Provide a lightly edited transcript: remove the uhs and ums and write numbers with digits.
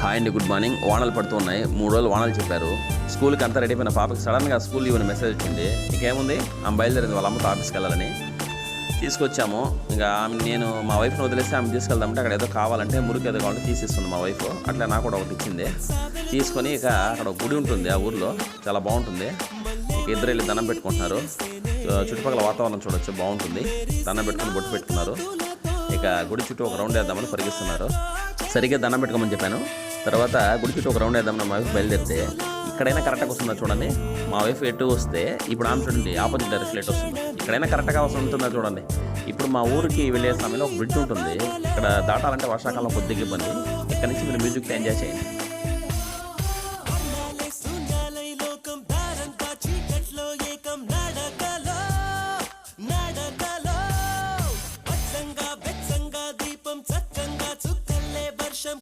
Hi అండి, good morning. వానలు పడుతూ ఉన్నాయి. 3 రోజులు వానలు చెప్పారు. స్కూల్కి అంతా రెడీ అయిపోయిన పాపకి సడన్గా స్కూల్ ఇవ్వని మెసేజ్ వచ్చింది. ఇంకేముంది, ఆమె బయలుదేరింది వాళ్ళ అమ్మతో ఆఫీస్కి వెళ్ళాలని. తీసుకొచ్చాము. ఇంకా నేను మా వైఫ్ని వదిలేసి ఆమె తీసుకెళ్దామంటే అక్కడ ఏదో కావాలంటే మురికి ఏదో కావాలంటే తీసిస్తుంది మా వైఫ్. అట్లా నాకు కూడా ఒకటి ఇచ్చింది. తీసుకొని ఇక అక్కడ ఒక గుడి ఉంటుంది ఆ ఊర్లో, చాలా బాగుంటుంది. ఇక ఇద్దరు వెళ్ళి దండం పెట్టుకుంటున్నారు. చుట్టుపక్కల వాతావరణం చూడొచ్చు, బాగుంటుంది. దండం పెట్టుకుని బొట్టు పెట్టుకున్నారు. ఇక గుడి చుట్టూ ఒక రౌండ్ వేద్దామని పరిగిస్తున్నారు. సరిగ్గా దండం పెట్టుకోమని చెప్పాను. తర్వాత గుడి చుట్టూ ఒక రౌండ్ వేద్దామని మా వైఫ్ బయలుదేరితే ఇక్కడైనా కరెక్ట్గా వస్తుందా చూడండి. మా వైఫ్ ఎటు వస్తే ఇప్పుడు ఆమె చూడండి ఆపోజిట్ డైరెక్షన్ ఎటు వస్తుంది. ఇక్కడైనా కరెక్ట్గా ఉంటుందా చూడండి. ఇప్పుడు మా ఊరికి వెళ్ళే సమయంలో ఒక బ్రిడ్జ్ ఉంటుంది. ఇక్కడ దాటాలంటే వర్షాకాలం కొద్దిగా ఇబ్బంది. ఇక్కడ నుంచి మీరు మ్యూజిక్ ఎంజాయ్ చేయండి.